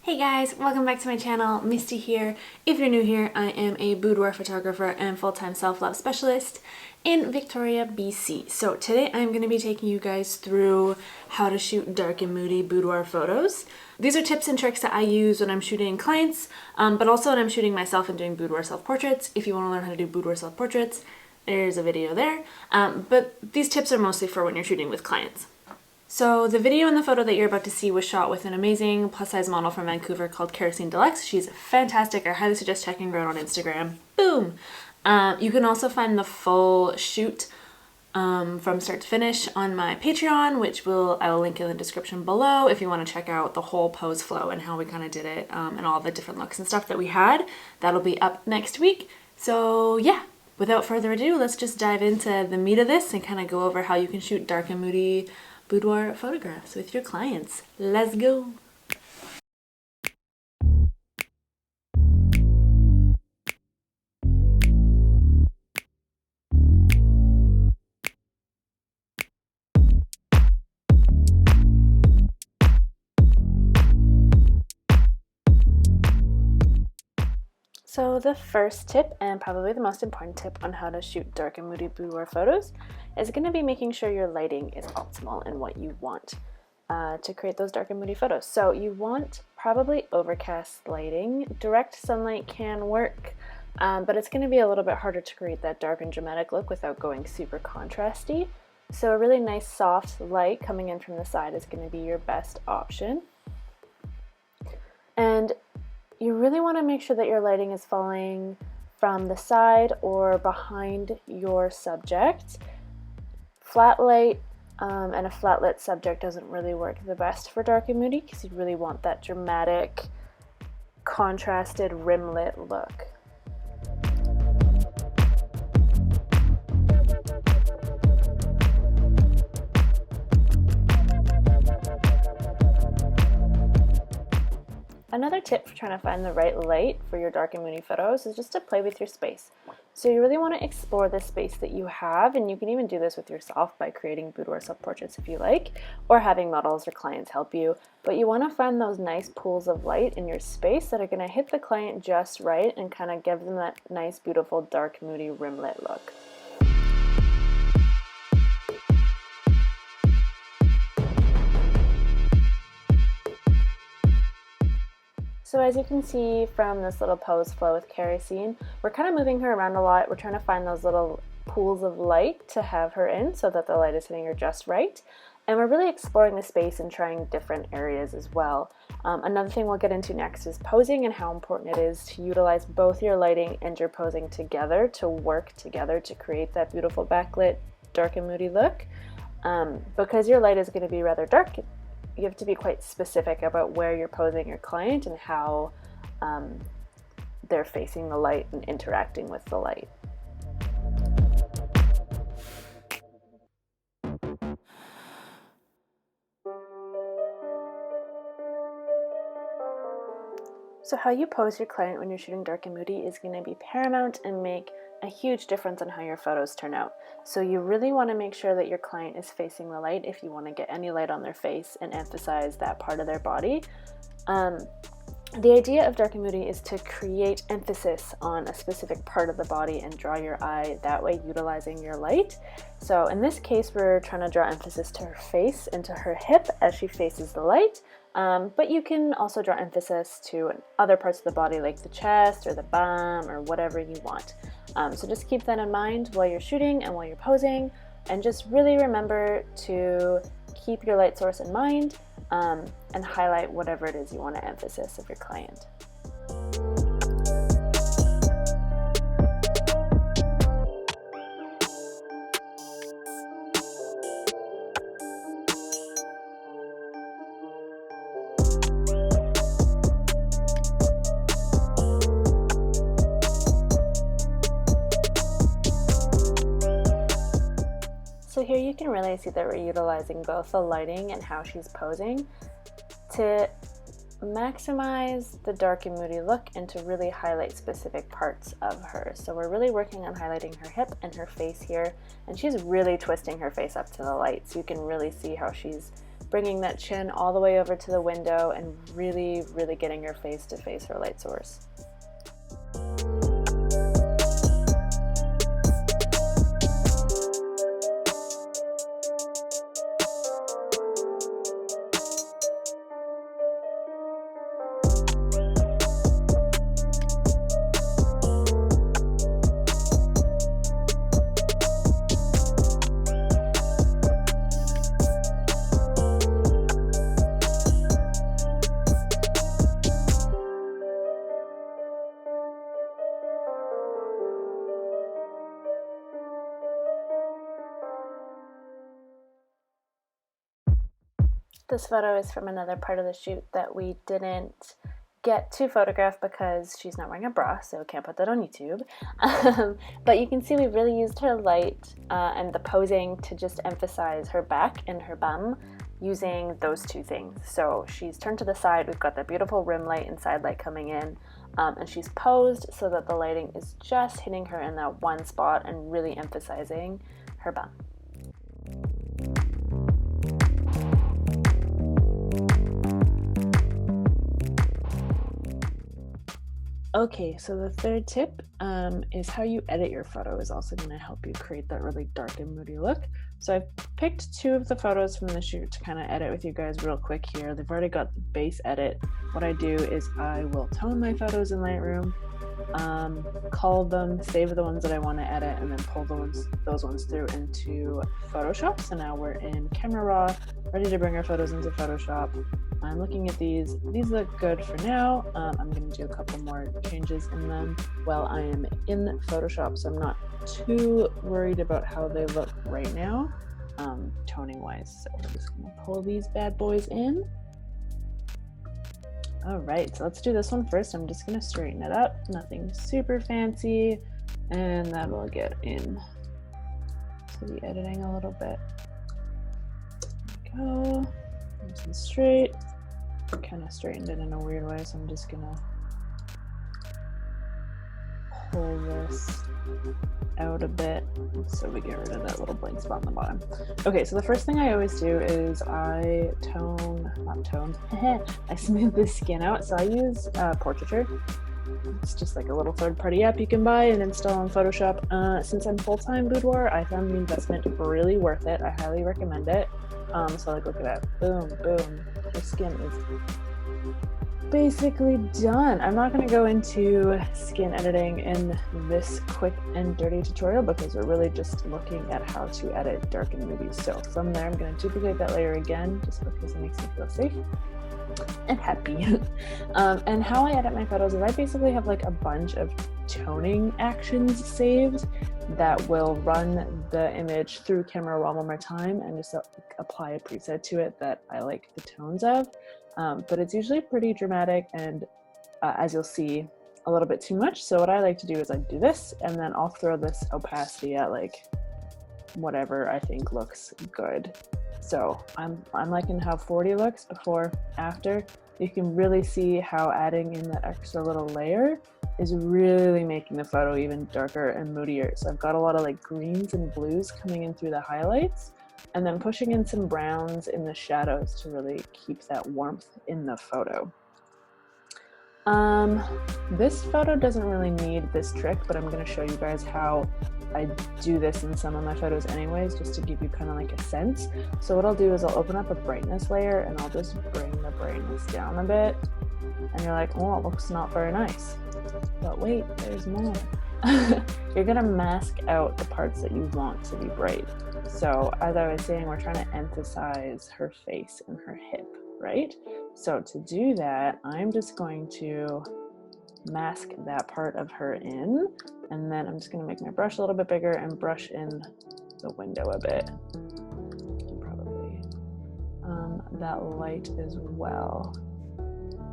Hey guys, welcome back to my channel. Misty here. If you're new here, I am a boudoir photographer and full-time self-love specialist in Victoria, BC. So today I'm going to be taking you guys through how to shoot dark and moody boudoir photos. These are tips and tricks that I use when I'm shooting clients, but also when I'm shooting myself and doing boudoir self-portraits. If you want to learn how to do boudoir self-portraits, there's a video there. But these tips are mostly for when you're shooting with clients. So the video and the photo that you're about to see was shot with an amazing plus-size model from Vancouver called Kerosene Deluxe. She's fantastic. I highly suggest checking her out on Instagram. Boom! You can also find the full shoot from start to finish on my Patreon, which I will link in the description below if you want to check out the whole pose flow and how we kind of did it and all the different looks and stuff that we had. That'll be up next week. So yeah, without further ado, let's just dive into the meat of this and kind of go over how you can shoot dark and moody boudoir photographs with your clients. Let's go! So the first tip, and probably the most important tip on how to shoot dark and moody boudoir photos, is going to be making sure your lighting is optimal in what you want to create those dark and moody photos. So you want probably overcast lighting. Direct sunlight can work, but it's going to be a little bit harder to create that dark and dramatic look without going super contrasty. So a really nice soft light coming in from the side is going to be your best option. And you really want to make sure that your lighting is falling from the side or behind your subject. Flat light and a flat lit subject doesn't really work the best for dark and moody because you really want that dramatic, contrasted, rim lit look. Another tip for trying to find the right light for your dark and moody photos is just to play with your space. So you really want to explore the space that you have, and you can even do this with yourself by creating boudoir self-portraits if you like, or having models or clients help you. But you want to find those nice pools of light in your space that are going to hit the client just right and kind of give them that nice, beautiful, dark, moody, rim-lit look. So as you can see from this little pose flow with Kerosene, we're kind of moving her around a lot. We're trying to find those little pools of light to have her in so that the light is hitting her just right. And we're really exploring the space and trying different areas as well. Another thing we'll get into next is posing and how important it is to utilize both your lighting and your posing together to work together to create that beautiful backlit dark and moody look. Because your light is going to be rather dark, you have to be quite specific about where you're posing your client and how they're facing the light and interacting with the light. So how you pose your client when you're shooting dark and moody is going to be paramount and make a huge difference on how your photos turn out. So you really want to make sure that your client is facing the light if you want to get any light on their face and emphasize that part of their body. The idea of dark and moody is to create emphasis on a specific part of the body and draw your eye that way, utilizing your light. So in this case, we're trying to draw emphasis to her face and to her hip as she faces the light. But you can also draw emphasis to other parts of the body like the chest or the bum or whatever you want. So just keep that in mind while you're shooting and while you're posing, and just really remember to keep your light source in mind and highlight whatever it is you want to emphasis of your client. So here you can really see that we're utilizing both the lighting and how she's posing to maximize the dark and moody look and to really highlight specific parts of her. So we're really working on highlighting her hip and her face here, and she's really twisting her face up to the light, so you can really see how she's bringing that chin all the way over to the window and really, really getting her face to face her light source. This photo is from another part of the shoot that we didn't get to photograph because she's not wearing a bra, so can't put that on YouTube. But you can see we really used her light and the posing to just emphasize her back and her bum using those two things. So she's turned to the side, we've got that beautiful rim light and side light coming in, and she's posed so that the lighting is just hitting her in that one spot and really emphasizing her bum. Okay, so the third tip is how you edit your photo is also going to help you create that really dark and moody look. So I've picked two of the photos from the shoot to kind of edit with you guys real quick here. They've already got the base edit. What I do is I will tone my photos in Lightroom, cull them, save the ones that I want to edit, and then pull those ones through into Photoshop. So now we're in Camera Raw, ready to bring our photos into Photoshop. I'm looking at these look good for now. I'm going to do a couple more changes in them while I am in Photoshop, so I'm not too worried about how they look right now, toning wise. So we're just going to pull these bad boys in. All right, so let's do this one first. I'm just going to straighten it up, nothing super fancy, and that will get in to the editing a little bit. There we go. Nice and straight. Kind of straightened it in a weird way, so I'm just gonna pull this out a bit so we get rid of that little blank spot on the bottom. Okay, so the first thing I always do is I I smooth the skin out. So I use Portraiture. It's just like a little third-party app you can buy and install on Photoshop. Since I'm full-time Boudoir, I found the investment really worth it. I highly recommend it. So like, look at that, boom, boom. The skin is basically done. I'm not going to go into skin editing in this quick and dirty tutorial because we're really just looking at how to edit dark and moody. So from there, I'm going to duplicate that layer again just because it makes me feel safe and happy. And how I edit my photos is I basically have like a bunch of toning actions saved that will run the image through Camera Raw one more time and just apply a preset to it that I like the tones of. But it's usually pretty dramatic and as you'll see, a little bit too much. So what I like to do is I do this and then I'll throw this opacity at like whatever I think looks good. So I'm liking how 40 looks before, after. You can really see how adding in that extra little layer is really making the photo even darker and moodier. So I've got a lot of like greens and blues coming in through the highlights and then pushing in some browns in the shadows to really keep that warmth in the photo. This photo doesn't really need this trick, but I'm going to show you guys how I do this in some of my photos anyways, just to give you kind of like a sense. So what I'll do is I'll open up a brightness layer and I'll just bring the brightness down a bit. And you're like, oh, it looks not very nice. But wait, there's more. You're going to mask out the parts that you want to be bright. So as I was saying, we're trying to emphasize her face and her hip, right? So to do that, I'm just going to mask that part of her in, and then I'm just going to make my brush a little bit bigger and brush in the window a bit. Probably that light as well.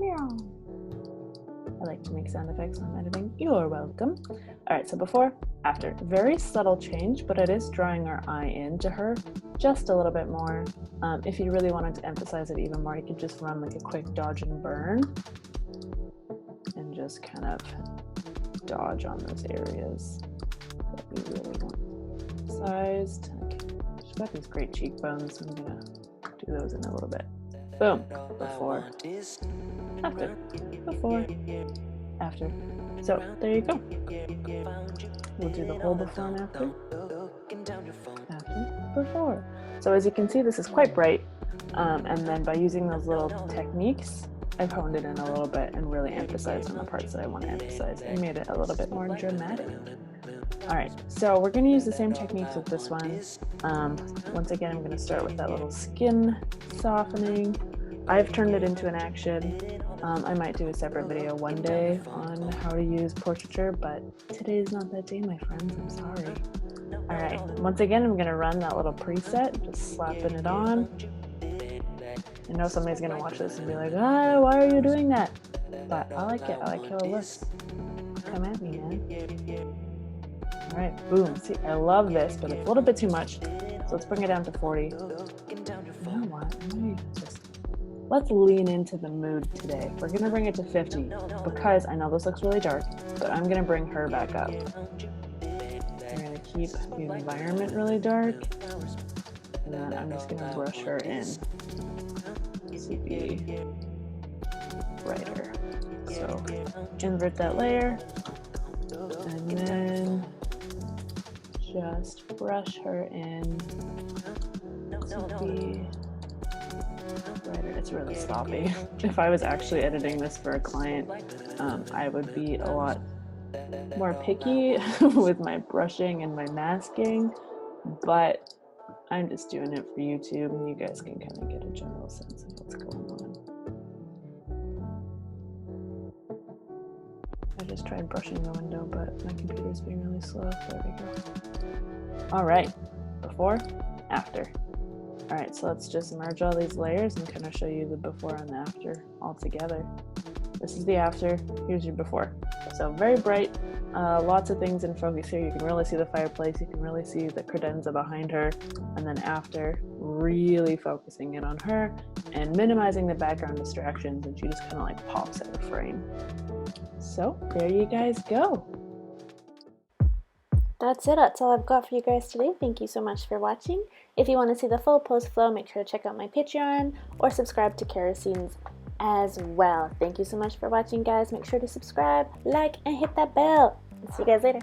Meow. I like to make sound effects when I'm editing. You're welcome. All right, so before, after. Very subtle change, but it is drawing our eye into her just a little bit more. If you really wanted to emphasize it even more, you could just run like a quick dodge and burn and just kind of dodge on those areas that we really want emphasized. Okay. She's got these great cheekbones, so I'm gonna do do those in a little bit. Boom. Before, after, before, after. So there you go. We'll do the whole before and after, before. So as you can see, this is quite bright, and then by using those little techniques, I've honed it in a little bit and really emphasized on the parts that I want to emphasize and made it a little bit more dramatic. Alright, so we're going to use the same techniques with this one. Once again, I'm going to start with that little skin softening. I've turned it into an action. I might do a separate video one day on how to use portraiture, but today is not that day, my friends. I'm sorry. Alright, once again, I'm going to run that little preset, just slapping it on. I know somebody's going to watch this and be like, ah, why are you doing that? But I like it. I like how it looks. Come at me, man. Alright, boom. See, I love this, but it's a little bit too much. So let's bring it down to 40. You know what? Let's lean into the mood today. We're going to bring it to 50 because I know this looks really dark, but I'm going to bring her back up. I'm going to keep the environment really dark, and then I'm just going to brush her in to be brighter. So invert that layer, and then just brush her in to be brighter. It's really sloppy. If I was actually editing this for a client, I would be a lot more picky with my brushing and my masking, but I'm just doing it for YouTube, and you guys can kind of get a general sense of what's going on. I just tried brushing the window, but my computer's being really slow. There we go. Alright, before, after. Alright, so let's just merge all these layers and kind of show you the before and the after all together. This is the after, here's your before. So very bright, lots of things in focus here. You can really see the fireplace, you can really see the credenza behind her, and then after, really focusing in on her and minimizing the background distractions, and she just kind of like pops out of frame. So there you guys go. That's it. That's all I've got for you guys today. Thank you so much for watching. If you want to see the full post flow, make sure to check out my Patreon or subscribe to Kerosene's as well. Thank you so much for watching, guys. Make sure to subscribe, like, and hit that bell. See you guys later.